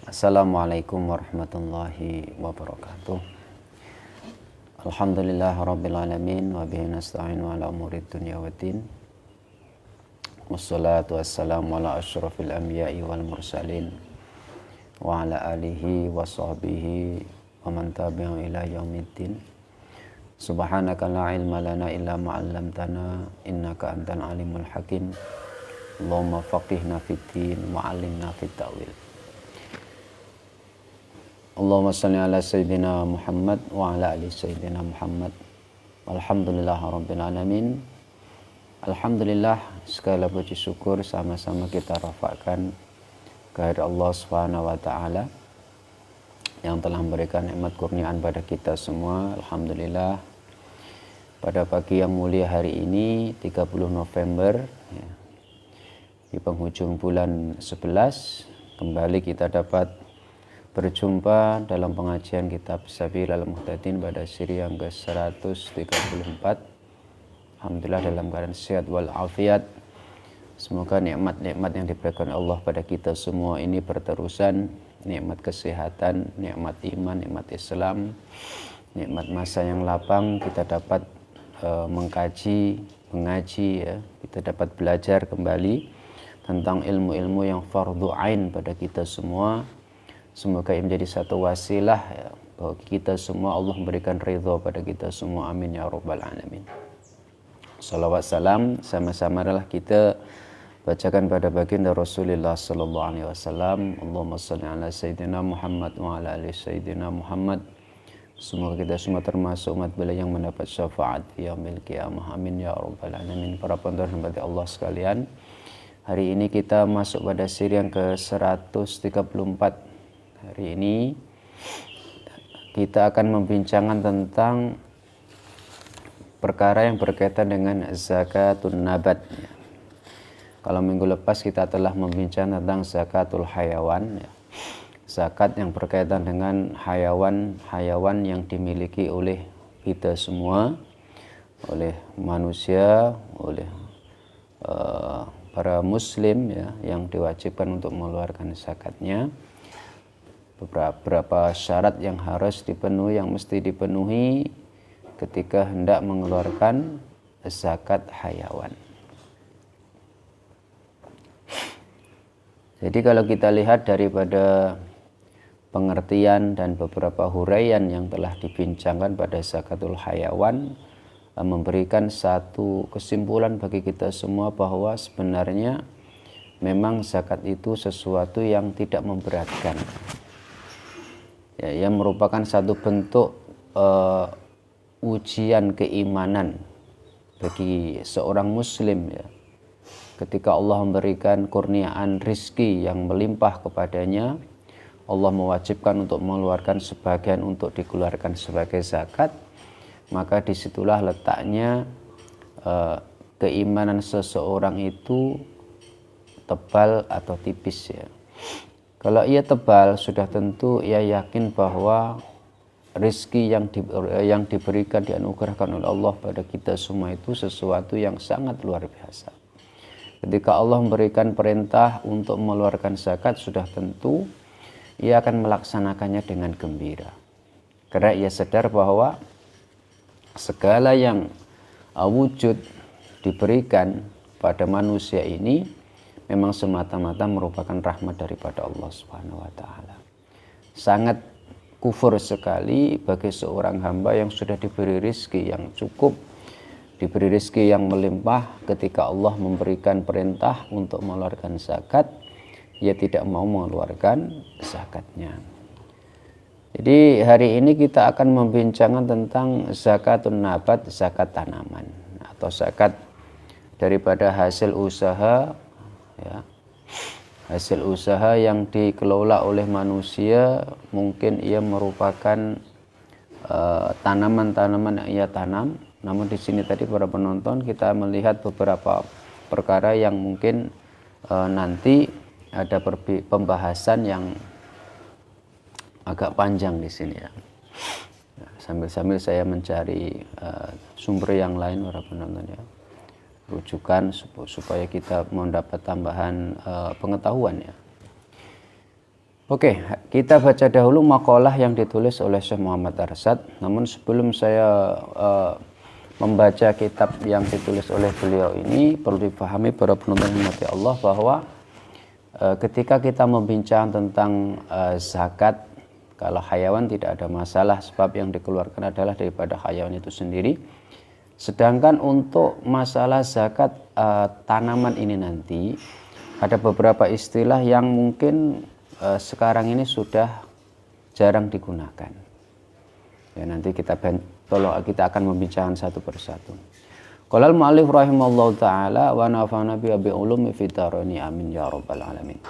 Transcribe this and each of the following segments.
Assalamualaikum warahmatullahi wabarakatuh. Alhamdulillah rabbil alamin wa bihi nasta'inu ala umurid dunya waddin. Wassalatu wassalamu ala asyrafil anbiya'i wal mursalin wa ala alihi wa sahbihi wa man tabi'ahum ila yaumiddin. Subhanaka la ilma lana illa ma 'allamtana innaka antal alimul hakim. Allahumma faqihna fid din wa 'allimna fit ta'wil. Allahumma salli ala Sayyidina Muhammad wa ala ali Sayyidina Muhammad. Alhamdulillah rabbil alamin. Alhamdulillah, segala puji syukur sama-sama kita rafa'kan kehadirat Allah Subhanahu wa taala yang telah memberikan nikmat kurniaan pada kita semua. Alhamdulillah, pada pagi yang mulia hari ini 30 November ya, di penghujung bulan 11 kembali kita dapat berjumpa dalam pengajian kitab Sabilal Muhtadin pada siri yang ke-134. Alhamdulillah dalam keadaan sehat wal afiat. Semoga nikmat-nikmat yang diberikan Allah pada kita semua ini berterusan, nikmat kesehatan, nikmat iman, nikmat Islam, nikmat masa yang lapang, kita dapat mengkaji, mengaji ya, kita dapat belajar kembali tentang ilmu-ilmu yang fardhu ain pada kita semua. Semoga ini menjadi satu wasilah ya, bahwa kita semua Allah memberikan ridha pada kita semua. Amin ya rabbal alamin. Salawat salam sama-sama adalah kita bacakan pada baginda Rasulullah sallallahu alaihi wasallam. Allahumma shalli ala sayyidina Muhammad wa ala ali sayyidina Muhammad. Semoga kita semua termasuk umat beliau yang mendapat syafaat di yaumil qiyamah. Amin ya rabbal alamin. Para pendengar hamba Allah sekalian, hari ini kita masuk pada siri yang ke-134. Hari ini kita akan membincangkan tentang perkara yang berkaitan dengan zakatun nabat. Kalau minggu lepas kita telah membincangkan tentang zakatul hayawan, zakat yang berkaitan dengan hayawan yang dimiliki oleh kita semua, oleh manusia, oleh para muslim ya, yang diwajibkan untuk mengeluarkan zakatnya. Beberapa syarat yang harus dipenuhi, yang mesti dipenuhi ketika hendak mengeluarkan zakat hayawan. Jadi kalau kita lihat daripada pengertian dan beberapa huraian yang telah dibincangkan pada zakatul hayawan, memberikan satu kesimpulan bagi kita semua bahwa sebenarnya memang zakat itu sesuatu yang tidak memberatkan. Ya, yang merupakan satu bentuk ujian keimanan bagi seorang muslim ya. Ketika Allah memberikan kurniaan rizki yang melimpah kepadanya, Allah mewajibkan untuk mengeluarkan sebagian untuk dikeluarkan sebagai zakat, maka disitulah letaknya keimanan seseorang itu tebal atau tipis ya. Kalau ia tebal, sudah tentu ia yakin bahwa rezeki yang diberikan, dianugerahkan oleh Allah pada kita semua itu sesuatu yang sangat luar biasa. Ketika Allah memberikan perintah untuk mengeluarkan zakat, sudah tentu ia akan melaksanakannya dengan gembira. Karena ia sadar bahwa segala yang wujud diberikan pada manusia ini memang semata-mata merupakan rahmat daripada Allah Subhanahu wa taala. Sangat kufur sekali bagi seorang hamba yang sudah diberi rizki yang cukup, diberi rizki yang melimpah, ketika Allah memberikan perintah untuk mengeluarkan zakat, ia tidak mau mengeluarkan zakatnya. Jadi hari ini kita akan membincangkan tentang zakatun nabat, zakat tanaman atau zakat daripada hasil usaha ya, hasil usaha yang dikelola oleh manusia. Mungkin ia merupakan tanaman-tanaman yang ia tanam, namun di sini tadi para penonton kita melihat beberapa perkara yang mungkin nanti ada pembahasan yang agak panjang di sini ya. Sambil-sambil saya mencari sumber yang lain para penonton ya, rujukan supaya kita mendapat tambahan pengetahuan ya. Oke, kita baca dahulu makalah yang ditulis oleh Syekh Muhammad Arsad. Namun sebelum saya membaca kitab yang ditulis oleh beliau ini, perlu dipahami para penonton hati Allah bahwa ketika kita membincang tentang zakat, kalau hayawan tidak ada masalah, sebab yang dikeluarkan adalah daripada hayawan itu sendiri. Sedangkan untuk masalah zakat tanaman ini nanti, ada beberapa istilah yang mungkin sekarang ini sudah jarang digunakan. Ya, nanti kita akan membincangkan satu persatu. Qala al-mu'allif rahimallahu taala wa nafa'ana bi ulumi fid daraini amin ya rabbal alamin.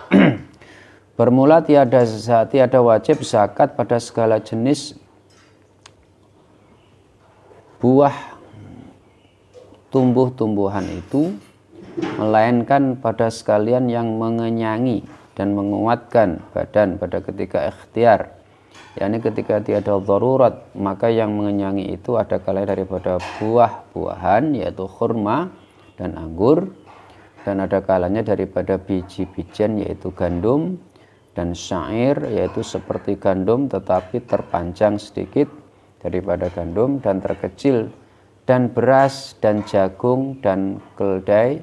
Bermula tiada wajib zakat pada segala jenis buah tumbuh-tumbuhan itu, melainkan pada sekalian yang mengenyangi dan menguatkan badan pada ketika ikhtiar, yakni ketika tiada darurat, maka yang mengenyangi itu ada kalanya daripada buah-buahan yaitu khurma dan anggur, dan ada kalanya daripada biji-bijian yaitu gandum, dan syair yaitu seperti gandum tetapi terpanjang sedikit daripada gandum dan terkecil, dan beras dan jagung dan keldai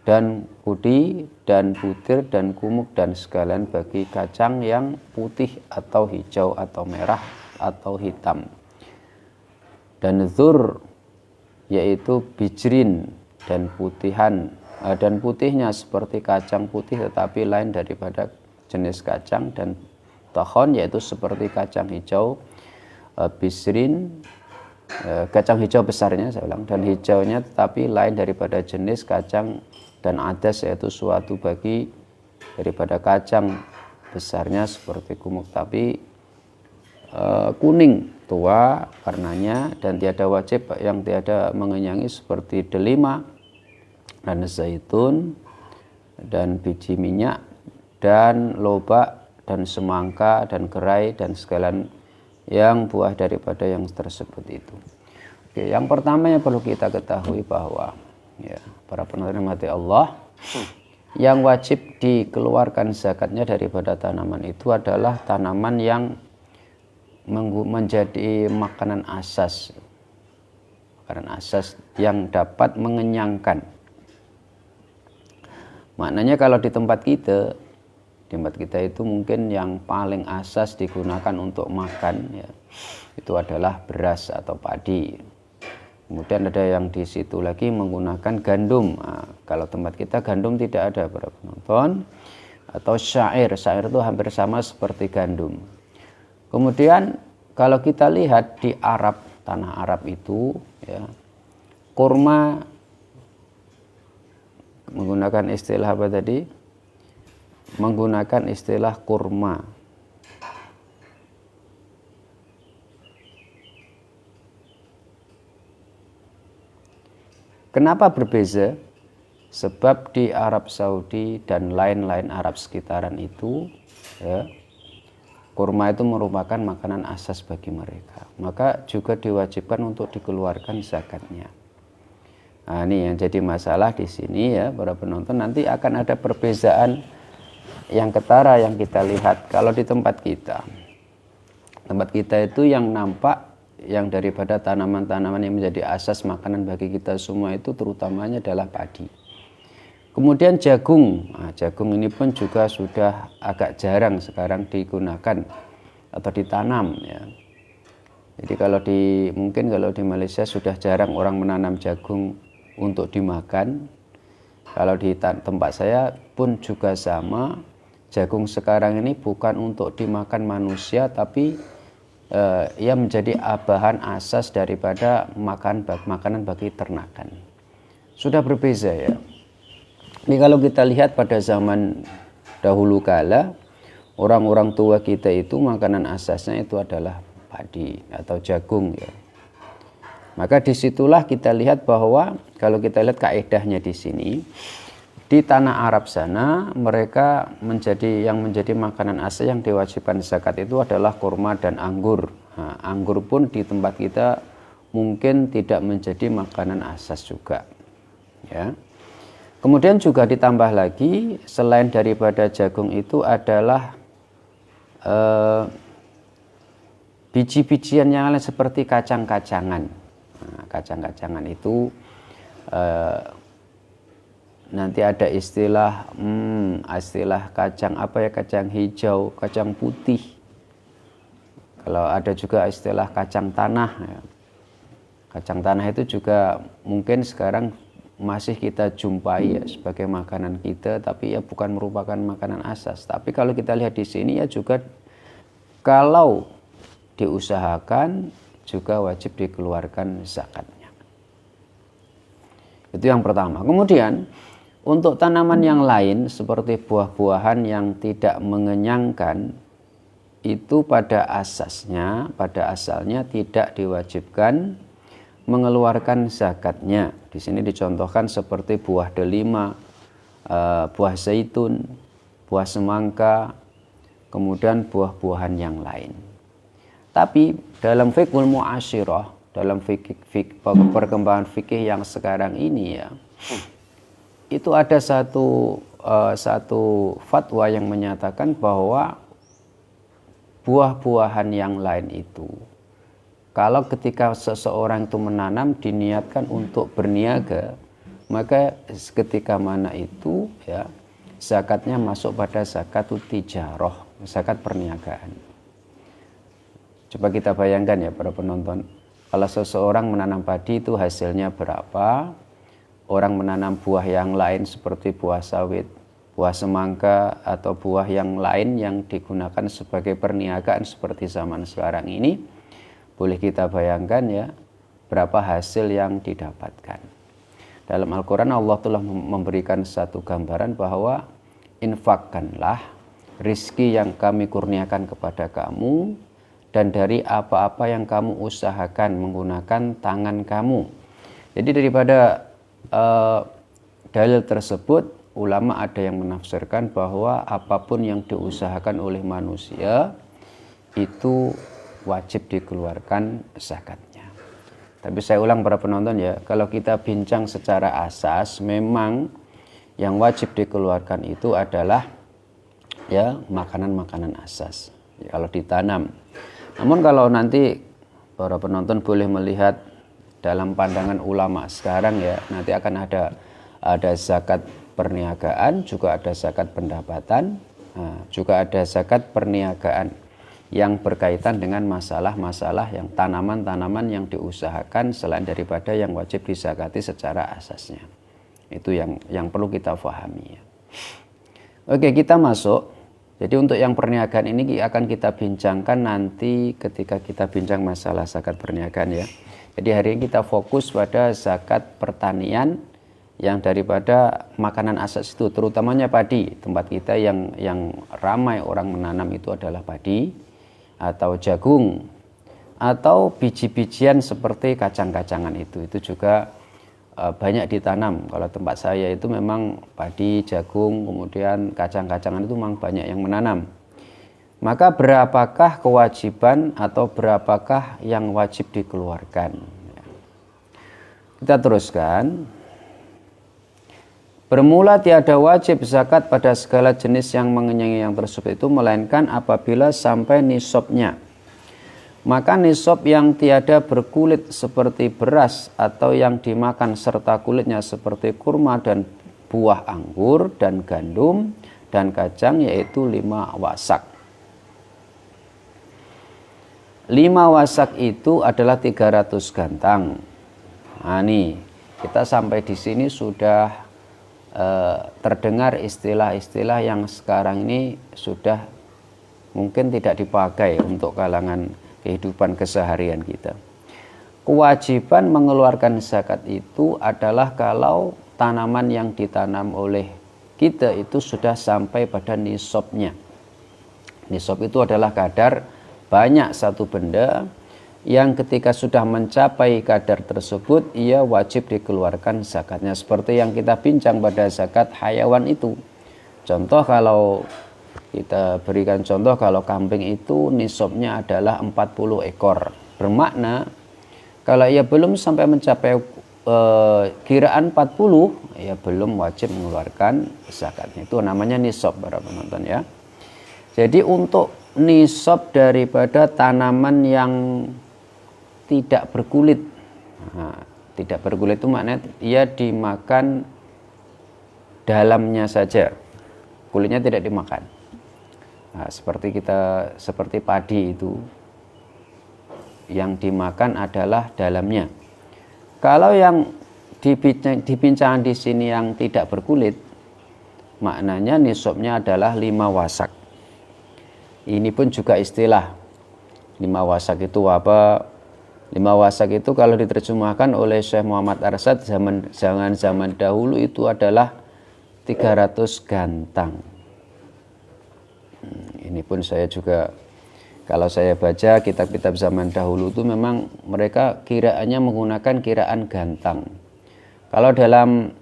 dan pudi dan butir dan kumuk dan sekalian bagi kacang yang putih atau hijau atau merah atau hitam. Dan zur yaitu bijrin dan putihan dan putihnya seperti kacang putih tetapi lain daripada jenis kacang, dan tahon yaitu seperti kacang hijau, bisrin kacang hijau besarnya saya ulang, dan hijaunya tetapi lain daripada jenis kacang, dan adas yaitu suatu bagi daripada kacang besarnya seperti kumuk tapi kuning tua warnanya, dan tiada wajib yang tiada mengenyangi seperti delima dan zaitun dan biji minyak dan lobak dan semangka dan gerai dan sekalian yang buah daripada yang tersebut itu. Oke, yang pertama yang perlu kita ketahui bahwa ya, para penonton mati Allah, yang wajib dikeluarkan zakatnya daripada tanaman itu adalah tanaman yang menjadi makanan asas yang dapat mengenyangkan. Maknanya kalau di tempat kita itu mungkin yang paling asas digunakan untuk makan ya, itu adalah beras atau padi. Kemudian ada yang di situ lagi menggunakan gandum. Nah, kalau tempat kita gandum tidak ada para penonton. Atau syair itu hampir sama seperti gandum. Kemudian kalau kita lihat di Arab, tanah Arab itu ya, kurma menggunakan istilah apa tadi? Menggunakan istilah kurma. Kenapa berbeza? Sebab di Arab Saudi dan lain-lain Arab sekitaran itu ya, kurma itu merupakan makanan asas bagi mereka. Maka juga diwajibkan untuk dikeluarkan zakatnya. Nah, ini yang jadi masalah di sini ya para penonton, nanti akan ada perbedaan yang ketara yang kita lihat. Kalau di tempat kita itu yang nampak yang daripada tanaman-tanaman yang menjadi asas makanan bagi kita semua itu terutamanya adalah padi. Kemudian jagung. Nah, jagung ini pun juga sudah agak jarang sekarang digunakan atau ditanam ya. Jadi mungkin kalau di Malaysia sudah jarang orang menanam jagung untuk dimakan. Kalau di tempat saya pun juga sama. Jagung sekarang ini bukan untuk dimakan manusia, tapi ia menjadi bahan asas daripada makanan bagi ternakan. Sudah berbeza ya. Ini kalau kita lihat pada zaman dahulu kala, orang-orang tua kita itu makanan asasnya itu adalah padi atau jagung ya. Maka disitulah kita lihat bahwa kalau kita lihat kaedahnya di sini, di tanah Arab sana mereka yang menjadi makanan asas yang diwajibkan zakat itu adalah kurma dan anggur. Nah, anggur pun di tempat kita mungkin tidak menjadi makanan asas juga. Ya. Kemudian juga ditambah lagi, selain daripada jagung itu adalah biji-bijian yang lain seperti kacang-kacangan. Nah, kacang-kacangan itu nanti ada istilah kacang apa ya, kacang hijau, kacang putih. Kalau ada juga istilah kacang tanah. Ya. Kacang tanah itu juga mungkin sekarang masih kita jumpai ya sebagai makanan kita, tapi ya bukan merupakan makanan asas. Tapi kalau kita lihat di sini ya juga kalau diusahakan juga wajib dikeluarkan zakatnya. Itu yang pertama. Kemudian untuk tanaman yang lain seperti buah-buahan yang tidak mengenyangkan, itu pada asalnya tidak diwajibkan mengeluarkan zakatnya. Di sini dicontohkan seperti buah delima, buah zaitun, buah semangka, kemudian buah-buahan yang lain. Tapi dalam fiqhul mu'asyirah, dalam perkembangan fikih yang sekarang ini ya, itu ada satu fatwa yang menyatakan bahwa buah-buahan yang lain itu, kalau ketika seseorang itu menanam diniatkan untuk berniaga, maka ketika mana itu ya zakatnya masuk pada zakatut tijarah, zakat perniagaan. Coba kita bayangkan ya para penonton, kalau seseorang menanam padi itu hasilnya berapa, orang menanam buah yang lain seperti buah sawit, buah semangka atau buah yang lain yang digunakan sebagai perniagaan seperti zaman sekarang ini, boleh kita bayangkan ya berapa hasil yang didapatkan. Dalam Al-Quran Allah telah memberikan satu gambaran bahwa infakkanlah rizki yang kami kurniakan kepada kamu dan dari apa-apa yang kamu usahakan menggunakan tangan kamu. Jadi daripada dalil tersebut, ulama ada yang menafsirkan bahwa apapun yang diusahakan oleh manusia itu wajib dikeluarkan zakatnya. Tapi saya ulang para penonton ya, kalau kita bincang secara asas, memang yang wajib dikeluarkan itu adalah ya makanan-makanan asas ya, kalau ditanam. Namun kalau nanti para penonton boleh melihat dalam pandangan ulama sekarang ya, nanti akan ada zakat perniagaan, juga ada zakat pendapatan, juga ada zakat perniagaan yang berkaitan dengan masalah-masalah yang tanaman-tanaman yang diusahakan selain daripada yang wajib dizakati secara asasnya. Itu yang perlu kita pahami ya. Oke, kita masuk. Jadi untuk yang perniagaan ini akan kita bincangkan nanti ketika kita bincang masalah zakat perniagaan ya. Jadi hari ini kita fokus pada zakat pertanian yang daripada makanan asas itu, terutamanya padi. Tempat kita yang ramai orang menanam itu adalah padi atau jagung atau biji-bijian seperti kacang-kacangan itu juga banyak ditanam. Kalau tempat saya itu memang padi, jagung, kemudian kacang-kacangan itu memang banyak yang menanam. Maka berapakah kewajiban atau berapakah yang wajib dikeluarkan? Kita teruskan. Bermula tiada wajib zakat pada segala jenis yang mengenyangi yang tersebut itu, melainkan apabila sampai nisabnya. Maka nisab yang tiada berkulit seperti beras atau yang dimakan serta kulitnya seperti kurma dan buah anggur dan gandum dan kacang, yaitu 5 wasak. 5 wasak itu adalah 300 gantang. Nah nih, kita sampai di sini sudah terdengar istilah-istilah yang sekarang ini sudah mungkin tidak dipakai untuk kalangan kehidupan keseharian kita. Kewajiban mengeluarkan zakat itu adalah kalau tanaman yang ditanam oleh kita itu sudah sampai pada nisabnya. Nisab itu adalah kadar banyak satu benda yang ketika sudah mencapai kadar tersebut ia wajib dikeluarkan zakatnya, seperti yang kita bincang pada zakat hayawan itu. Contoh, kalau kita berikan contoh, kalau kambing itu nisabnya adalah 40 ekor, bermakna kalau ia belum sampai mencapai kiraan 40 ya belum wajib mengeluarkan zakatnya. Itu namanya nisab para penonton ya. Jadi untuk nisab daripada tanaman yang tidak berkulit. Nah, tidak berkulit itu maknanya ia dimakan dalamnya saja. Kulitnya tidak dimakan. Nah, seperti padi itu yang dimakan adalah dalamnya. Kalau yang dibincangan di sini yang tidak berkulit, maknanya nisabnya adalah 5 wasak. Ini pun juga istilah 5 wasak itu apa? 5 wasak itu kalau diterjemahkan oleh Syekh Muhammad Arsyad zaman dahulu itu adalah 300 gantang. Ini pun saya juga kalau saya baca kitab-kitab zaman dahulu itu memang mereka kiraannya menggunakan kiraan gantang. Kalau dalam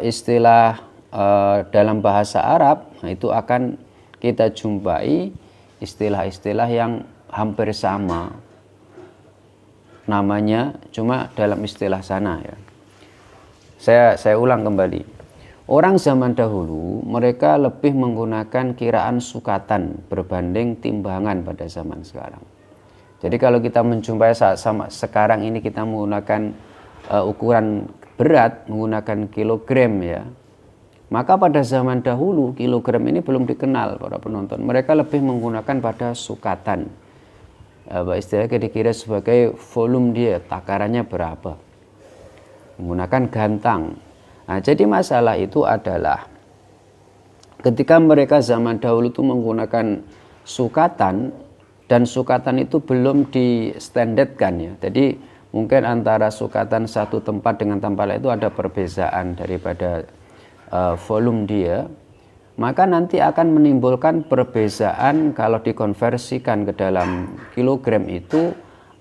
istilah dalam bahasa Arab, nah itu akan kita jumpai istilah-istilah yang hampir sama namanya, cuma dalam istilah sana ya. Saya ulang kembali. Orang zaman dahulu mereka lebih menggunakan kiraan sukatan berbanding timbangan pada zaman sekarang. Jadi kalau kita menjumpai sekarang ini kita menggunakan ukuran berat menggunakan kilogram ya. Maka pada zaman dahulu kilogram ini belum dikenal para penonton. Mereka lebih menggunakan pada sukatan. Istilahnya dikira sebagai volume dia, takarannya berapa. Menggunakan gantang. Nah, jadi masalah itu adalah ketika mereka zaman dahulu itu menggunakan sukatan dan sukatan itu belum di-standardkan ya. Jadi mungkin antara sukatan satu tempat dengan tempat lain itu ada perbedaan daripada volume dia, maka nanti akan menimbulkan perbedaan kalau dikonversikan ke dalam kilogram itu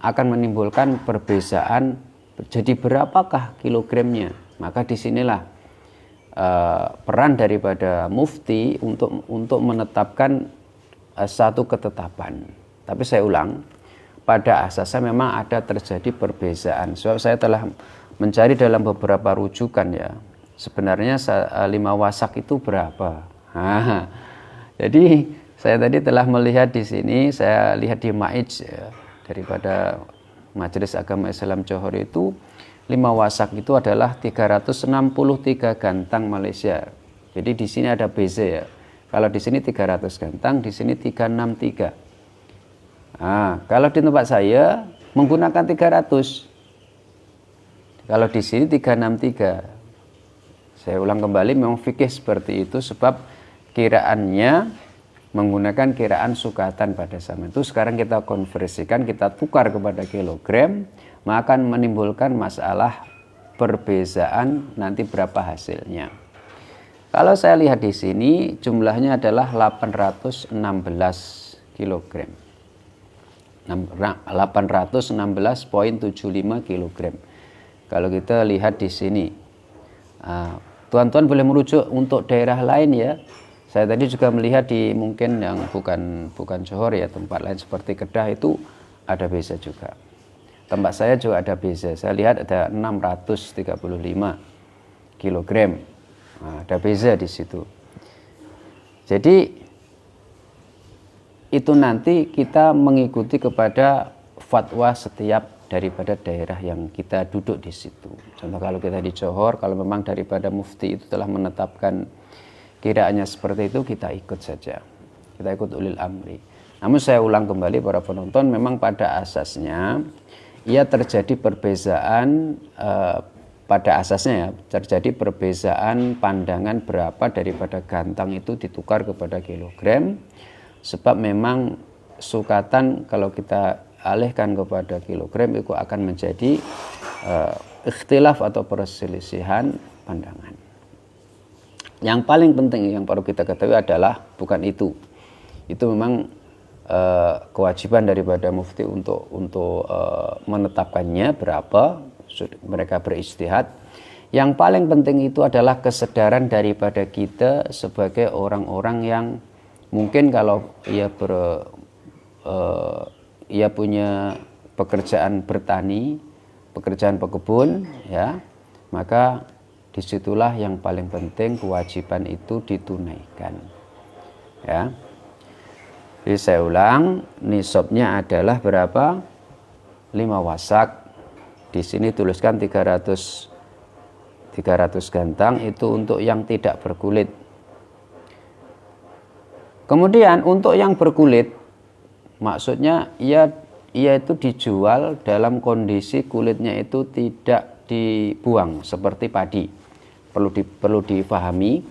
akan menimbulkan perbedaan jadi berapakah kilogramnya. Maka disinilah peran daripada mufti untuk menetapkan satu ketetapan. Tapi saya ulang, pada asasnya memang ada terjadi perbedaan. Sebab saya telah mencari dalam beberapa rujukan ya. Sebenarnya 5 wasak itu berapa? Nah, jadi saya tadi telah melihat di sini, saya lihat di Ma'ij ya, daripada Majelis Agama Islam Johor itu 5 wasak itu adalah 363 gantang Malaysia. Jadi di sini ada beza ya. Kalau di sini 300 gantang, di sini 363. Nah, kalau di tempat saya menggunakan 300. Kalau di sini 363. Saya ulang kembali, memang fikih seperti itu sebab kiraannya menggunakan kiraan sukatan pada zaman itu. Sekarang kita konversikan, kita tukar kepada kilogram, maka akan menimbulkan masalah perbedaan nanti berapa hasilnya. Kalau saya lihat di sini jumlahnya adalah 816 kilogram. 816,75 kilogram. Kalau kita lihat di sini. Tuan-tuan boleh merujuk untuk daerah lain ya. Saya tadi juga melihat di mungkin yang bukan Johor ya, tempat lain seperti Kedah itu ada beza juga. Tempat saya juga ada beza. Saya lihat ada 635 kilogram. Nah, ada beza di situ. Jadi itu nanti kita mengikuti kepada fatwa setiap daripada daerah yang kita duduk di situ. Contoh kalau kita di Johor, kalau memang daripada mufti itu telah menetapkan kiraannya seperti itu, kita ikut saja. Kita ikut ulil amri. Namun saya ulang kembali para penonton, memang pada asasnya ia terjadi perbedaan pada asasnya ya, terjadi perbedaan pandangan berapa daripada gantang itu ditukar kepada kilogram. Sebab memang sukatan kalau kita alihkan kepada kilogram itu akan menjadi ikhtilaf atau perselisihan pandangan. Yang paling penting yang perlu kita ketahui adalah bukan itu. Itu memang kewajiban daripada mufti untuk menetapkannya berapa, mereka berijtihad. Yang paling penting itu adalah kesadaran daripada kita sebagai orang-orang yang mungkin kalau ia punya pekerjaan bertani, pekerjaan pekebun, ya, maka disitulah yang paling penting kewajiban itu ditunaikan. Ya. Jadi saya ulang, nisabnya adalah berapa? 5 wasak. Di sini tuliskan 300 gantang itu untuk yang tidak berkulit. Kemudian untuk yang berkulit, maksudnya ia itu dijual dalam kondisi kulitnya itu tidak dibuang seperti padi. Perlu difahami,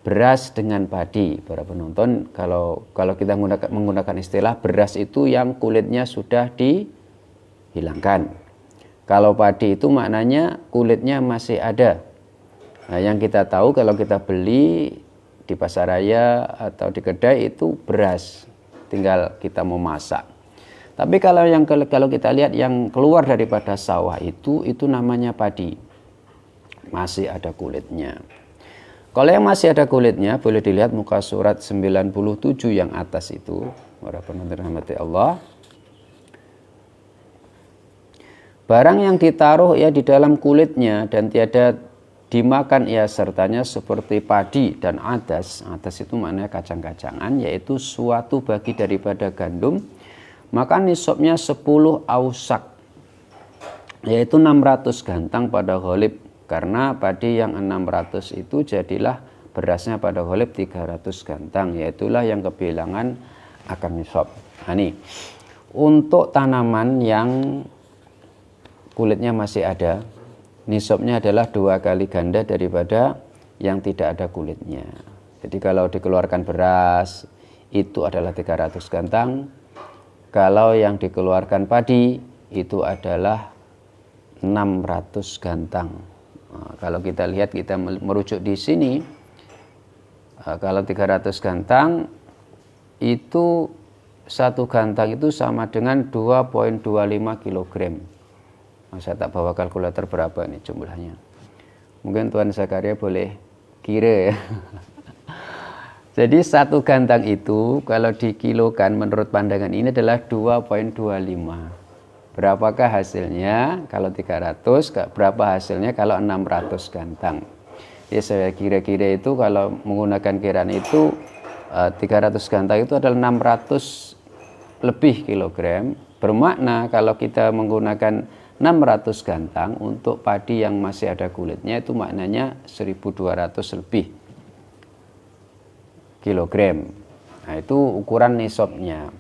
beras dengan padi, para penonton, kalau kita menggunakan istilah beras itu yang kulitnya sudah dihilangkan. Kalau padi itu maknanya kulitnya masih ada. Nah, yang kita tahu kalau kita beli di pasaraya atau di kedai itu beras, tinggal kita memasak. Tapi kalau kita lihat yang keluar daripada sawah itu namanya padi, masih ada kulitnya. Kalau yang masih ada kulitnya boleh dilihat muka surat 97 yang atas itu, para penonton rahmati Allah. Barang yang ditaruh ya di dalam kulitnya dan tiada dimakan ya sertanya seperti padi dan adas. Adas itu maknanya kacang-kacangan, yaitu suatu bagi daripada gandum. Maka nisabnya 10 ausak, yaitu 600 gantang pada ghalib. Karena padi yang 600 itu jadilah berasnya pada ghalib 300 gantang, yaitulah yang kebilangan akan nisab. Nah, ini untuk tanaman yang kulitnya masih ada, nisabnya adalah 2 kali ganda daripada yang tidak ada kulitnya. Jadi kalau dikeluarkan beras itu adalah 300 gantang. Kalau yang dikeluarkan padi itu adalah 600 gantang. Nah, kalau kita lihat, kita merujuk di sini, kalau 300 gantang itu satu gantang itu sama dengan 2,25 kg. Saya tak bawa kalkulator berapa nih jumlahnya. Mungkin Tuan Zakaria boleh kira ya. Jadi satu gantang itu kalau dikilokan menurut pandangan ini adalah 2,25. Berapakah hasilnya kalau 300? Berapa hasilnya kalau 600 gantang? Ya saya kira-kira itu kalau menggunakan kiraan itu 300 gantang itu adalah 600 lebih kilogram. Bermakna kalau kita menggunakan 600 gantang untuk padi yang masih ada kulitnya itu maknanya 1.200 lebih kilogram. Nah, itu ukuran nisabnya.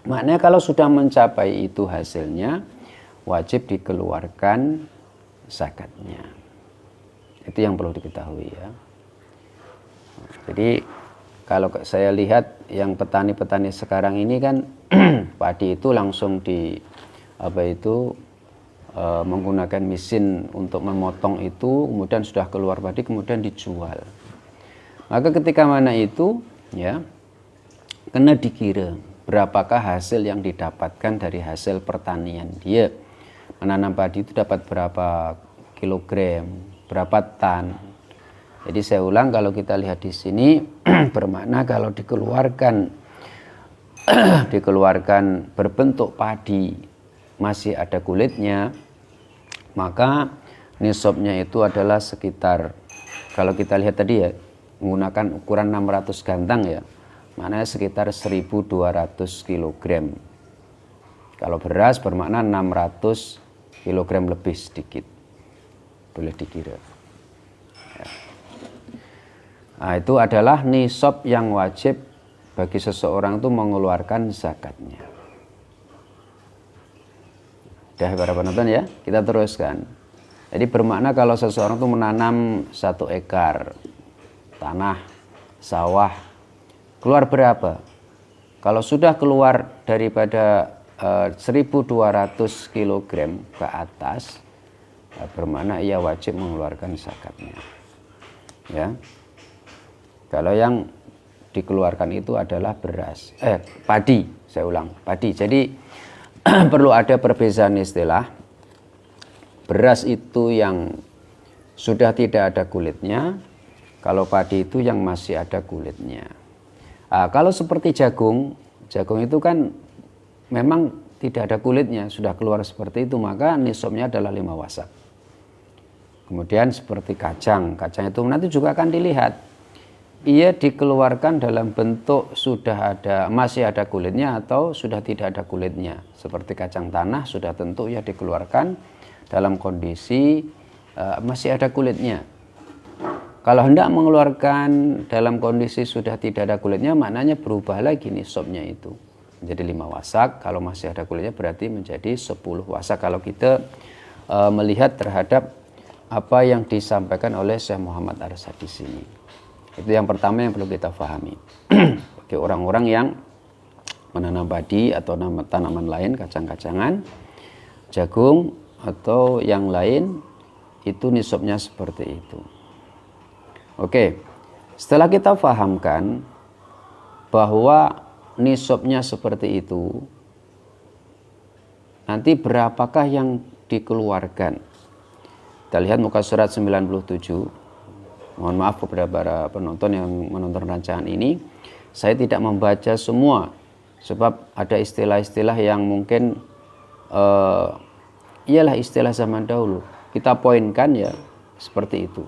Maknanya kalau sudah mencapai itu hasilnya wajib dikeluarkan zakatnya. Itu yang perlu diketahui ya. Jadi kalau saya lihat yang petani-petani sekarang ini kan padi itu langsung menggunakan mesin untuk memotong itu, kemudian sudah keluar padi, kemudian dijual. Maka ketika mana itu ya kena dikira berapakah hasil yang didapatkan dari hasil pertanian dia. Menanam padi itu dapat berapa kilogram, berapa tan. Jadi saya ulang, kalau kita lihat di sini bermakna kalau dikeluarkan berbentuk padi masih ada kulitnya, maka nisabnya itu adalah sekitar, kalau kita lihat tadi ya menggunakan ukuran 600 gantang ya, maknanya sekitar 1.200 kg. Kalau beras bermakna 600 kg lebih sedikit, boleh dikira ya. Nah, itu adalah nisab yang wajib bagi seseorang itu mengeluarkan zakatnya. Dah para penonton ya, kita teruskan. Jadi bermakna kalau seseorang itu menanam 1 ekar tanah sawah, keluar berapa? Kalau sudah keluar daripada 1.200 kg ke atas, bermakna ia wajib mengeluarkan zakatnya. Ya. Kalau yang dikeluarkan itu adalah padi, saya ulang, padi. Jadi perlu ada perbedaan istilah. Beras itu yang sudah tidak ada kulitnya, kalau padi itu yang masih ada kulitnya. Kalau seperti jagung itu kan memang tidak ada kulitnya, sudah keluar seperti itu, maka nisabnya adalah 5 wasak. Kemudian seperti kacang itu nanti juga akan dilihat. Ia dikeluarkan dalam bentuk masih ada kulitnya atau sudah tidak ada kulitnya. Seperti kacang tanah sudah tentu ia dikeluarkan dalam kondisi masih ada kulitnya. Kalau hendak mengeluarkan dalam kondisi sudah tidak ada kulitnya, maknanya berubah lagi nisabnya itu. Menjadi 5 wasak, kalau masih ada kulitnya berarti menjadi 10 wasak. Kalau kita melihat terhadap apa yang disampaikan oleh Syekh Muhammad Arsad di sini. Itu yang pertama yang perlu kita pahami. Bagi orang-orang yang menanam padi atau tanaman lain, kacang-kacangan, jagung atau yang lain, itu nisabnya seperti itu. Oke, setelah kita pahamkan bahwa nisabnya seperti itu, nanti berapakah yang dikeluarkan? Kita lihat muka surat 97. Mohon maaf kepada para penonton yang menonton rancangan ini, saya tidak membaca semua sebab ada istilah-istilah yang mungkin ialah istilah zaman dahulu. Kita poinkan ya seperti itu.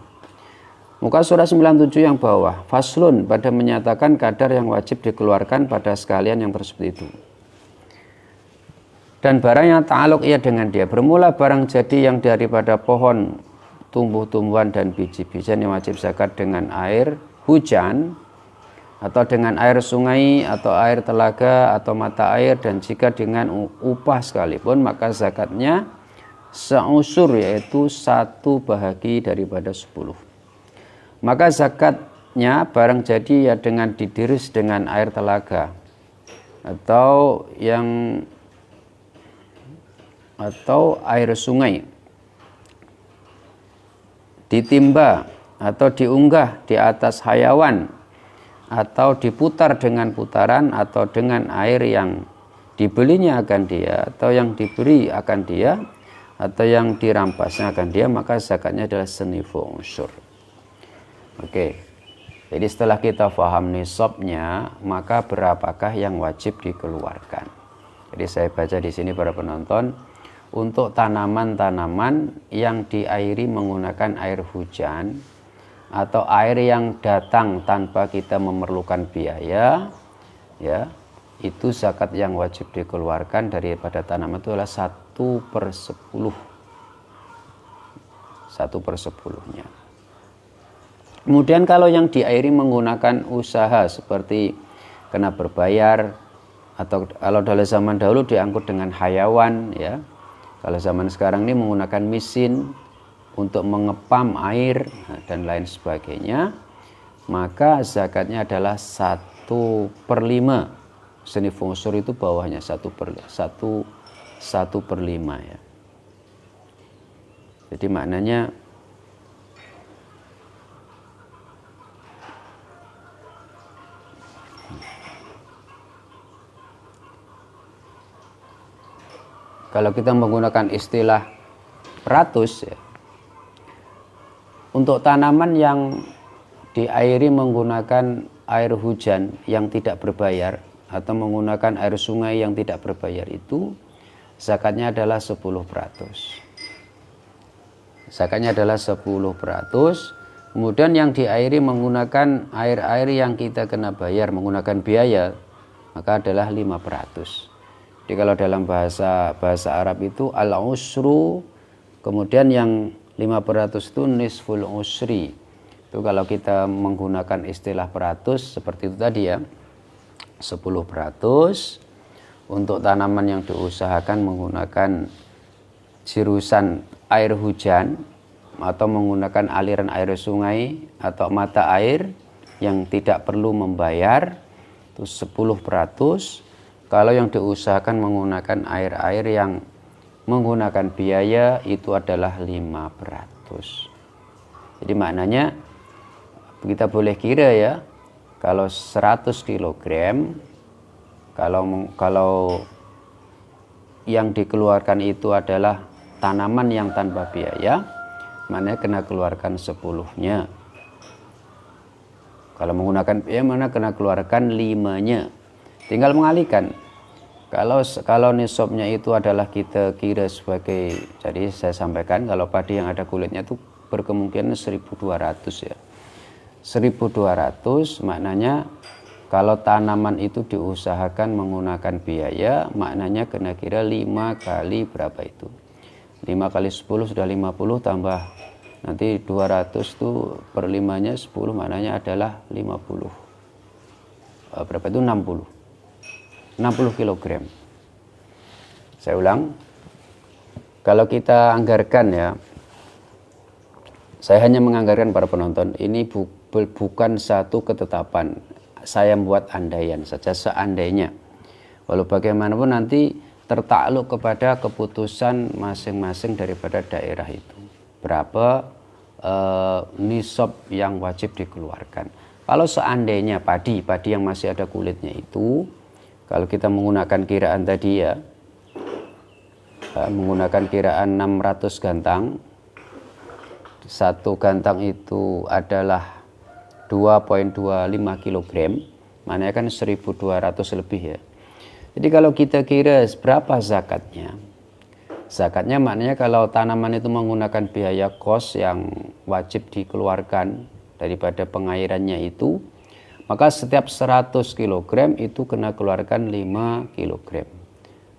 Muka surat 97 yang bawah, faslun pada menyatakan kadar yang wajib dikeluarkan pada sekalian yang tersebut itu. Dan barang yang ta'aluk ia dengan dia, bermula barang jadi yang daripada pohon, tumbuh-tumbuhan dan biji-bijian yang wajib zakat dengan air hujan atau dengan air sungai atau air telaga atau mata air, dan jika dengan upah sekalipun maka zakatnya seusur, yaitu 1 bahagi daripada 10. Maka zakatnya barang jadi ya dengan didiris dengan air telaga atau air sungai, ditimba atau diunggah di atas hayawan, atau diputar dengan putaran, atau dengan air yang dibelinya akan dia, atau yang diberi akan dia, atau yang dirampasnya akan dia, maka zakatnya adalah senifu unsur. Oke, jadi setelah kita paham nisabnya, maka berapakah yang wajib dikeluarkan? Jadi saya baca di sini para penonton, untuk tanaman-tanaman yang diairi menggunakan air hujan atau air yang datang tanpa kita memerlukan biaya, ya, itu zakat yang wajib dikeluarkan daripada tanaman itu adalah 1/10. 1/10-nya. Kemudian kalau yang diairi menggunakan usaha seperti kena berbayar, atau kalau dalam zaman dahulu diangkut dengan hayawan, ya. Kalau zaman sekarang ini menggunakan mesin untuk mengepam air dan lain sebagainya, maka zakatnya adalah 1/5. Senifu unsur itu bawahnya 1/5 ya. Jadi maknanya kalau kita menggunakan istilah ratus ya, untuk tanaman yang diairi menggunakan air hujan yang tidak berbayar atau menggunakan air sungai yang tidak berbayar, itu zakatnya adalah 10%. Zakatnya adalah 10%. Kemudian yang diairi menggunakan air-air yang kita kena bayar menggunakan biaya, maka adalah 5%. Jadi kalau dalam bahasa Arab itu al-usru, kemudian yang 5% itu nisful usri. Itu kalau kita menggunakan istilah peratus seperti itu tadi ya, 10% untuk tanaman yang diusahakan menggunakan jirusan air hujan atau menggunakan aliran air sungai atau mata air yang tidak perlu membayar, itu 10%. Kalau yang diusahakan menggunakan air-air yang menggunakan biaya, itu adalah 5%. Jadi maknanya kita boleh kira ya, kalau 100 kg, kalau yang dikeluarkan itu adalah tanaman yang tanpa biaya, maknanya kena keluarkan 10-nya. Kalau menggunakan biaya, mana kena keluarkan 5-nya. Tinggal mengalihkan. Kalau nisabnya itu adalah kita kira sebagai, jadi saya sampaikan kalau padi yang ada kulitnya itu berkemungkinan 1.200 ya. 1.200 maknanya kalau tanaman itu diusahakan menggunakan biaya, maknanya kira-kira 5 kali berapa itu? 5 kali 10 sudah 50, tambah nanti 200 itu per 5-nya 10, maknanya adalah 50. Berapa itu? 60 kilogram. Saya ulang, kalau kita anggarkan ya, saya hanya menganggarkan para penonton, ini bukan satu ketetapan, saya buat andaian saja seandainya. Walau bagaimanapun nanti tertakluk kepada keputusan masing-masing daripada daerah itu. Berapa nisab yang wajib dikeluarkan. Kalau seandainya padi yang masih ada kulitnya itu, kalau kita menggunakan kiraan tadi ya, menggunakan kiraan 600 gantang, satu gantang itu adalah 2,25 kg, maknanya kan 1.200 lebih ya. Jadi kalau kita kira berapa zakatnya, zakatnya maknanya kalau tanaman itu menggunakan biaya kos yang wajib dikeluarkan daripada pengairannya itu, maka setiap 100 kg itu kena keluarkan 5 kg.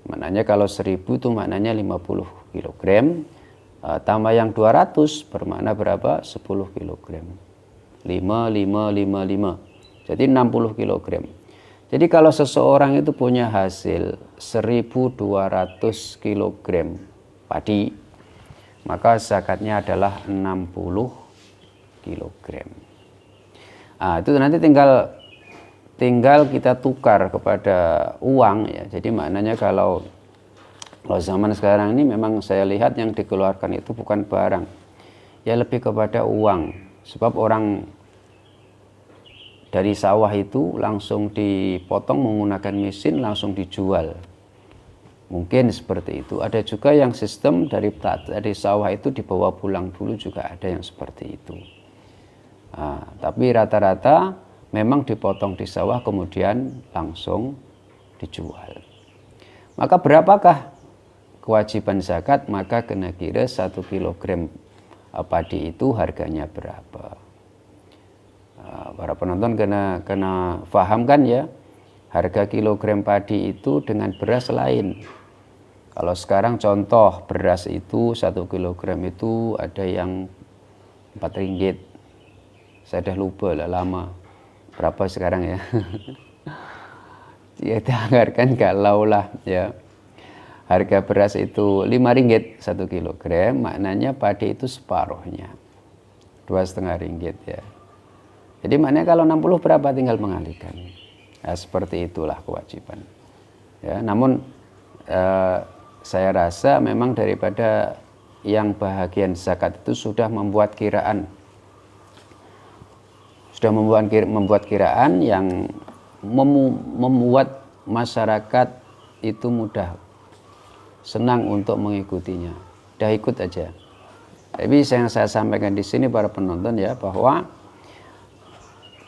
Maknanya kalau 1.000 itu maknanya 50 kg, tambah yang 200 bermakna berapa? 10 kg. 5, 5, 5, 5. Jadi 60 kg. Jadi kalau seseorang itu punya hasil 1.200 kg padi, maka zakatnya adalah 60 kg. Nah, itu nanti tinggal kita tukar kepada uang ya. Jadi maknanya kalau zaman sekarang ini memang saya lihat yang dikeluarkan itu bukan barang, ya lebih kepada uang. Sebab orang dari sawah itu langsung dipotong menggunakan mesin, langsung dijual. Mungkin seperti itu. Ada juga yang sistem dari sawah itu dibawa pulang dulu, juga ada yang seperti itu. Nah, tapi rata-rata memang dipotong di sawah kemudian langsung dijual. Maka berapakah kewajiban zakat? Maka kena kira 1 kg padi itu harganya berapa. Para penonton kena paham kan ya, harga kilogram padi itu dengan beras lain. Kalau sekarang contoh beras itu 1 kg itu ada yang 4 ringgit. Saya dah lupa lah lama berapa sekarang ya. Ya dianggarkan kalaulah ya harga beras itu 5 ringgit 1 kg, maknanya padi itu separuhnya 2,5 ringgit ya. Jadi maknanya kalau 60 berapa, tinggal mengalihkan. Ya, seperti itulah kewajiban. Ya, namun saya rasa memang daripada yang bahagian zakat itu sudah membuat kiraan. Sudah membuat kiraan yang membuat masyarakat itu mudah senang untuk mengikutinya. Dah ikut aja. Tapi yang saya sampaikan di sini para penonton ya, bahwa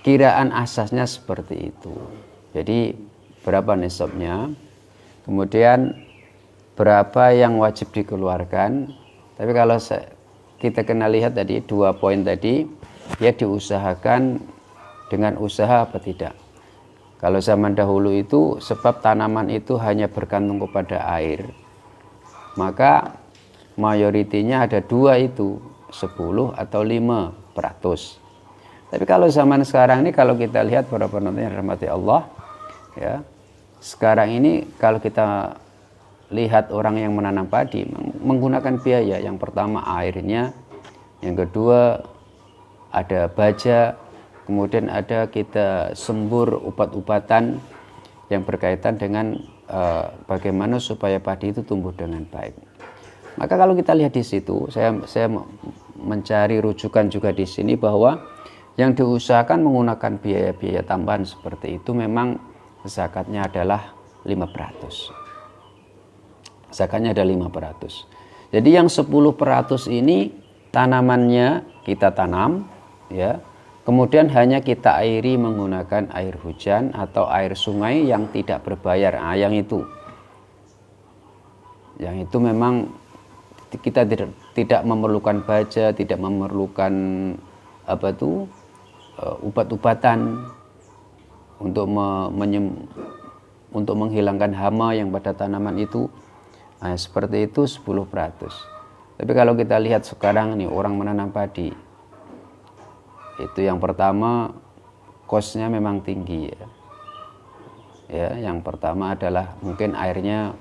kiraan asasnya seperti itu. Jadi berapa nisabnya, kemudian berapa yang wajib dikeluarkan. Tapi kalau kita kena lihat tadi 2 poin tadi, ya diusahakan dengan usaha apa tidak. Kalau zaman dahulu itu sebab tanaman itu hanya bergantung kepada air, maka mayoritinya ada 2 itu, 10 atau 5%. Tapi kalau zaman sekarang ini, kalau kita lihat para penonton yang dirahmati Allah ya, sekarang ini kalau kita lihat orang yang menanam padi menggunakan biaya, yang pertama airnya, yang kedua ada baja, kemudian ada kita sembur ubat-ubatan yang berkaitan dengan bagaimana supaya padi itu tumbuh dengan baik. Maka kalau kita lihat di situ, saya mencari rujukan juga di sini bahwa yang diusahakan menggunakan biaya-biaya tambahan seperti itu memang zakatnya adalah 5%. Zakatnya ada 5%. Jadi yang 10% ini tanamannya kita tanam ya. Kemudian hanya kita airi menggunakan air hujan atau air sungai yang tidak berbayar. Yang itu memang kita tidak memerlukan baja, tidak memerlukan obat-obatan untuk untuk menghilangkan hama yang pada tanaman itu. Nah, seperti itu 10%. Tapi kalau kita lihat sekarang nih orang menanam padi, itu yang pertama cost-nya memang tinggi ya. Ya, yang pertama adalah mungkin airnya,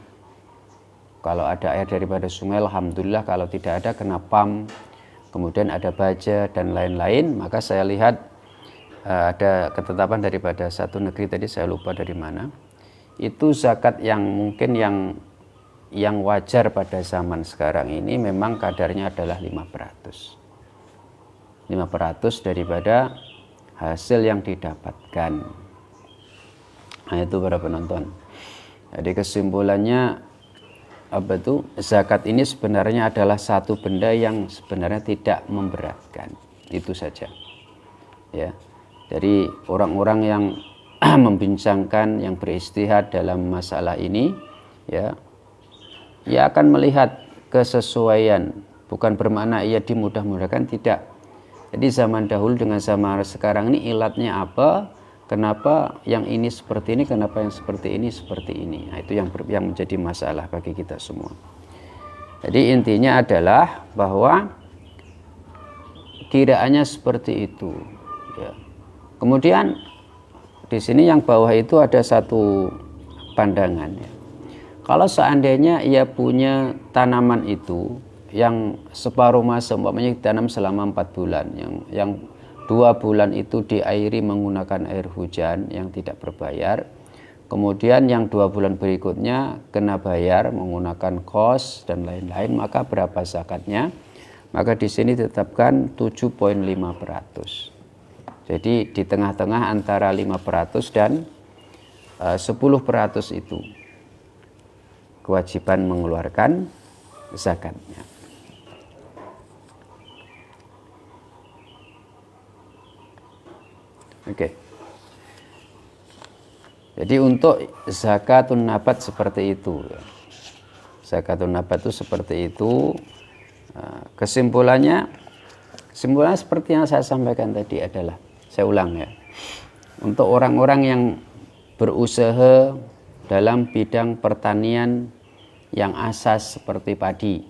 kalau ada air daripada sungai alhamdulillah, kalau tidak ada kena pump, kemudian ada baja dan lain-lain. Maka saya lihat ada ketetapan daripada satu negeri, tadi saya lupa dari mana, itu zakat yang mungkin yang wajar pada zaman sekarang ini memang kadarnya adalah 5%. 5% daripada hasil yang didapatkan. Nah, itu para penonton. Jadi kesimpulannya zakat ini sebenarnya adalah satu benda yang sebenarnya tidak memberatkan. Itu saja. Ya. Jadi orang-orang yang membincangkan, yang beristihad dalam masalah ini, ya akan melihat kesesuaian, bukan bermakna ia dimudah-mudahkan, tidak. Jadi zaman dahulu dengan zaman sekarang ini ilatnya apa? Kenapa yang ini seperti ini, kenapa yang seperti ini seperti ini? Nah, itu yang menjadi masalah bagi kita semua. Jadi intinya adalah bahwa kiraannya seperti itu. Ya. Kemudian di sini yang bawah itu ada satu pandangan. Ya. Kalau seandainya ia punya tanaman itu yang separuh masa, umpamanya ditanam selama 4 bulan, yang 2 bulan itu diairi menggunakan air hujan yang tidak berbayar, kemudian yang 2 bulan berikutnya kena bayar menggunakan kos dan lain-lain, maka berapa zakatnya? Maka di sini ditetapkan 7,5%. Jadi di tengah-tengah antara 5% dan 10% itu kewajiban mengeluarkan zakatnya. Oke. Jadi untuk zakatun nabat seperti itu. Zakatun nabat itu seperti itu. Kesimpulannya seperti yang saya sampaikan tadi adalah, saya ulang ya, untuk orang-orang yang berusaha dalam bidang pertanian yang asas seperti padi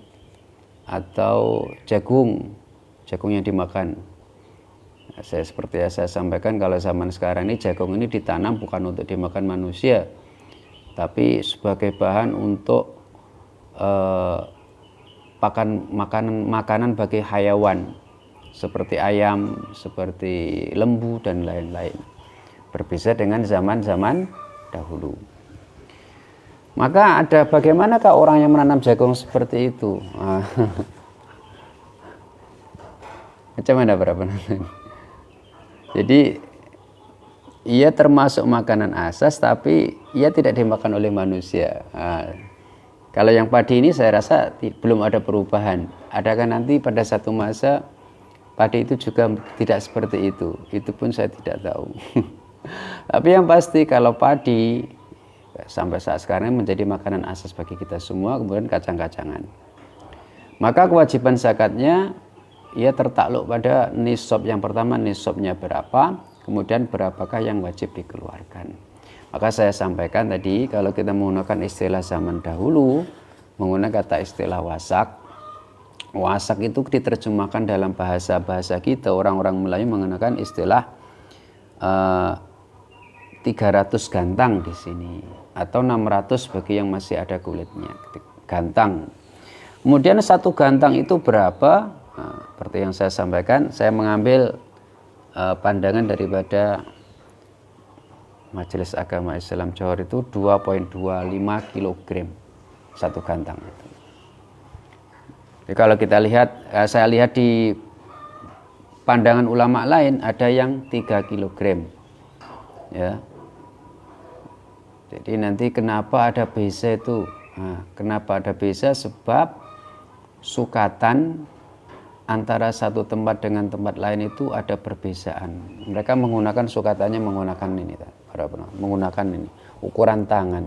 atau jagung yang dimakan. Seperti yang saya sampaikan, kalau zaman sekarang ini jagung ini ditanam bukan untuk dimakan manusia, tapi sebagai bahan untuk makanan bagi hayawan seperti ayam, seperti lembu dan lain-lain. Berbeda dengan zaman-zaman dahulu. Maka ada bagaimanakah orang yang menanam jagung seperti itu? Macam mana para penonton? Jadi ia termasuk makanan asas, tapi ia tidak dimakan oleh manusia. Kalau yang padi ini saya rasa belum ada perubahan. Adakah nanti pada satu masa padi itu juga tidak seperti itu? Itu pun saya tidak tahu. Tapi yang pasti kalau padi sampai saat sekarang menjadi makanan asas bagi kita semua, kemudian kacang-kacangan. Maka kewajiban zakatnya ia tertakluk pada nisab. Yang pertama, nisabnya berapa, kemudian berapakah yang wajib dikeluarkan. Maka saya sampaikan tadi, kalau kita menggunakan istilah zaman dahulu, menggunakan kata istilah wasak. Wasak itu diterjemahkan dalam bahasa kita, orang-orang Melayu menggunakan istilah 300 gantang di sini, atau 600 bagi yang masih ada kulitnya, gantang. Kemudian satu gantang itu berapa? Seperti yang saya sampaikan, saya mengambil pandangan daripada Majelis Agama Islam Johor itu 2,25 kg satu gantang itu. Jadi kalau kita lihat, saya lihat di pandangan ulama lain ada yang 3 kg. Ya. Jadi nanti kenapa ada beza itu? Kenapa ada beza? Sebab sukatan antara satu tempat dengan tempat lain itu ada perbedaan. Mereka menggunakan sukatannya menggunakan ini, menggunakan ini ukuran tangan.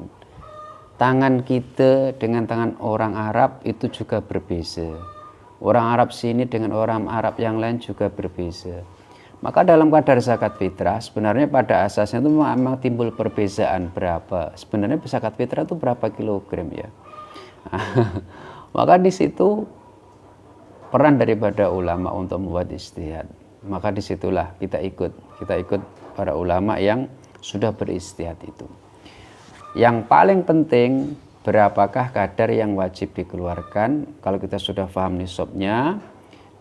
tangan kita dengan tangan orang Arab itu juga berbeza. Orang Arab sini dengan orang Arab yang lain juga berbeza. Maka dalam kadar zakat fitrah sebenarnya pada asasnya itu memang timbul perbezaan berapa. Sebenarnya zakat fitrah itu berapa kilogram ya. Maka di situ peran daripada ulama untuk membuat ijtihad. Maka disitulah kita ikut para ulama yang sudah beristihad itu. Yang paling penting, berapakah kadar yang wajib dikeluarkan kalau kita sudah paham nisabnya.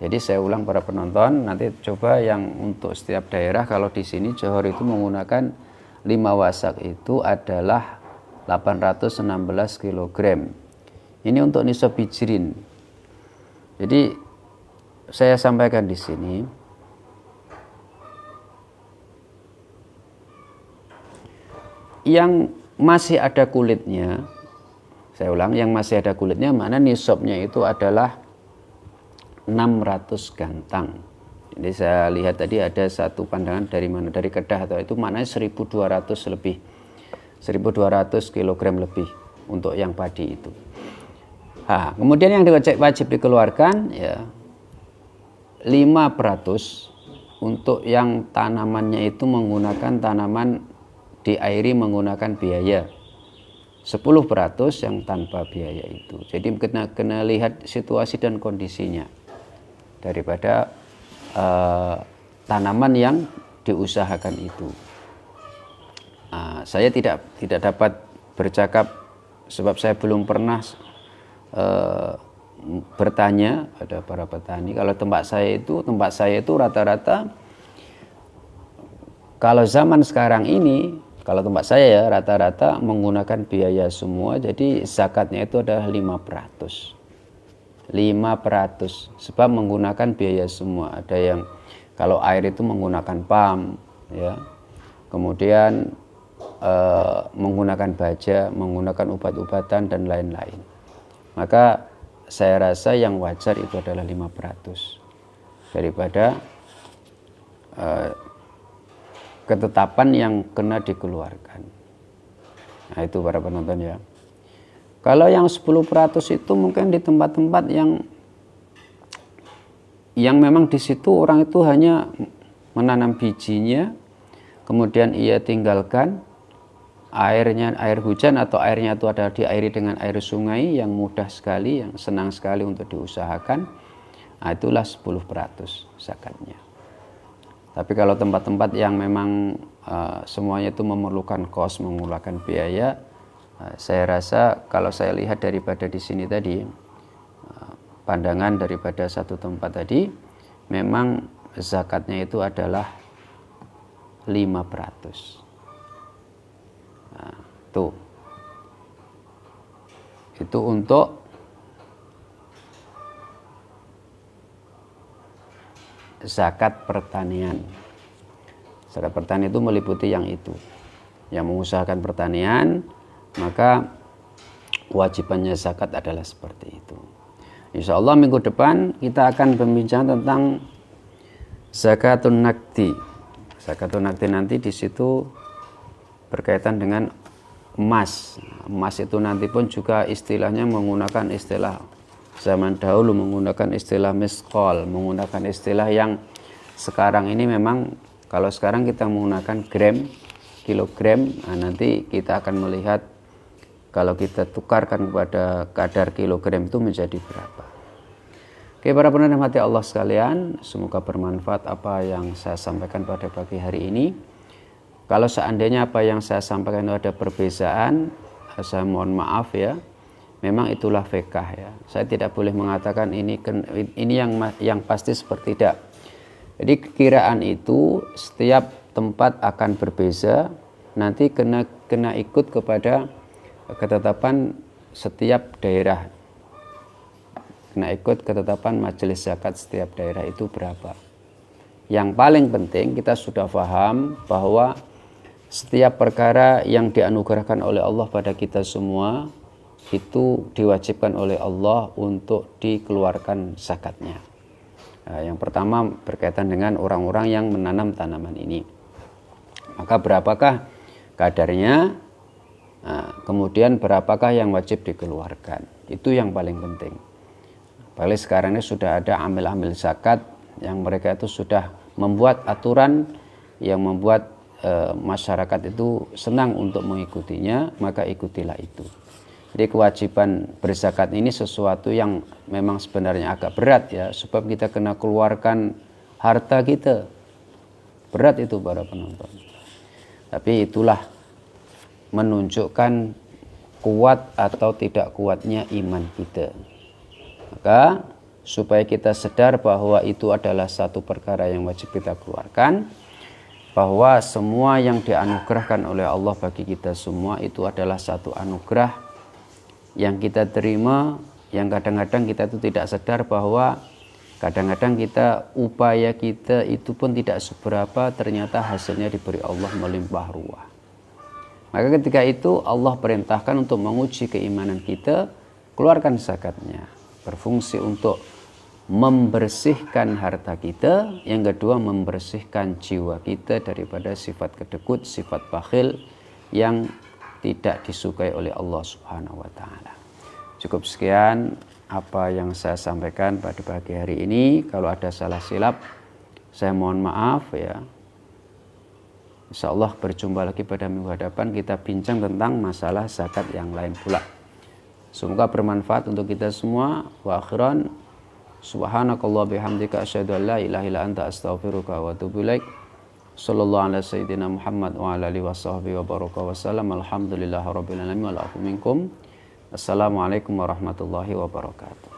Jadi saya ulang para penonton, nanti coba yang untuk setiap daerah, kalau di sini Johor itu menggunakan 5 wasak itu adalah 816 kg. Ini untuk nisab hijrin. Jadi saya sampaikan di sini, yang masih ada kulitnya, saya ulang, yang masih ada kulitnya, mana nisabnya itu adalah 600 gantang. Jadi saya lihat tadi ada satu pandangan dari mana, dari Kedah atau itu maknanya 1200 lebih, 1200 kg lebih untuk yang padi itu. Nah, kemudian yang wajib dikeluarkan ya 5% untuk yang tanamannya itu menggunakan tanaman diairi menggunakan biaya, 10% yang tanpa biaya itu. Jadi kena lihat situasi dan kondisinya daripada tanaman yang diusahakan itu. Saya tidak dapat bercakap sebab saya belum pernah bertanya pada para petani. Kalau tempat saya itu rata-rata kalau zaman sekarang ini, kalau tempat saya ya rata-rata menggunakan biaya semua, jadi zakatnya itu adalah 5%. 5% sebab menggunakan biaya semua. Ada yang kalau air itu menggunakan pam ya. Kemudian menggunakan baja, menggunakan obat-obatan dan lain-lain. Maka saya rasa yang wajar itu adalah 5% daripada ketetapan yang kena dikeluarkan. Nah itu para penonton ya. Kalau yang 10% itu mungkin di tempat-tempat yang memang di situ orang itu hanya menanam bijinya, kemudian ia tinggalkan airnya, air hujan atau airnya itu ada diairi dengan air sungai yang mudah sekali, yang senang sekali untuk diusahakan. Nah itulah 10% zakatnya. Tapi kalau tempat-tempat yang memang semuanya itu memerlukan kos, menggunakan biaya, saya rasa kalau saya lihat daripada di sini tadi, pandangan daripada satu tempat tadi, memang zakatnya itu adalah 5%. Nah, tuh. Itu untuk zakat pertanian. Zakat pertanian itu meliputi yang itu. Yang mengusahakan pertanian, maka kewajibannya zakat adalah seperti itu. Insya Allah minggu depan kita akan berbincang tentang zakatun naqdi. Zakatun naqdi nanti di situ berkaitan dengan emas. Emas itu nanti pun juga istilahnya menggunakan istilah zaman dahulu, menggunakan istilah misqal, menggunakan istilah yang sekarang ini memang kalau sekarang kita menggunakan gram, kilogram, nah nanti kita akan melihat kalau kita tukarkan kepada kadar kilogram itu menjadi berapa. Oke para pendengar hati Allah sekalian, semoga bermanfaat apa yang saya sampaikan pada pagi hari ini. Kalau seandainya apa yang saya sampaikan itu ada perbezaan, saya mohon maaf ya. Memang itulah fikih ya. Saya tidak boleh mengatakan ini yang pasti seperti tidak. Jadi kiraan itu setiap tempat akan berbeza. Nanti kena ikut kepada ketetapan setiap daerah. Kena ikut ketetapan majelis zakat setiap daerah itu berapa. Yang paling penting kita sudah paham bahwa setiap perkara yang dianugerahkan oleh Allah pada kita semua itu diwajibkan oleh Allah untuk dikeluarkan zakatnya. Nah, yang pertama berkaitan dengan orang-orang yang menanam tanaman ini. Maka berapakah kadarnya? Nah, kemudian berapakah yang wajib dikeluarkan? Itu yang paling penting. Apalagi sekarang ini sudah ada amil-amil zakat yang mereka itu sudah membuat aturan yang membuat masyarakat itu senang untuk mengikutinya, maka ikutilah itu. Jadi kewajiban berzakat ini sesuatu yang memang sebenarnya agak berat ya, sebab kita kena keluarkan harta kita. Berat itu para penonton. Tapi itulah menunjukkan kuat atau tidak kuatnya iman kita. Maka supaya kita sadar bahwa itu adalah satu perkara yang wajib kita keluarkan, bahwa semua yang dianugerahkan oleh Allah bagi kita semua itu adalah satu anugerah yang kita terima, yang kadang-kadang kita itu tidak sadar bahwa kadang-kadang kita upaya kita itu pun tidak seberapa, ternyata hasilnya diberi Allah melimpah ruah. Maka ketika itu Allah perintahkan untuk menguji keimanan kita, keluarkan zakatnya. Berfungsi untuk membersihkan harta kita, yang kedua membersihkan jiwa kita daripada sifat kedekut, sifat bakhil yang tidak disukai oleh Allah Subhanahu wa taala. Cukup sekian apa yang saya sampaikan pada pagi hari ini. Kalau ada salah silap, saya mohon maaf ya. Insyaallah berjumpa lagi pada minggu hadapan, kita bincang tentang masalah zakat yang lain pula. Semoga bermanfaat untuk kita semua. Wa akhiran subhanakallah bihamdika asyhadu an la ilaha illa anta astaghfiruka wa atubu ilaik. Sallallahu ala sayyidina Muhammad wa ala alihi washabbihi wa baraka wasallam. Alhamdulillahirabbil alamin wal afu minkum. Assalamualaikum warahmatullahi wabarakatuh.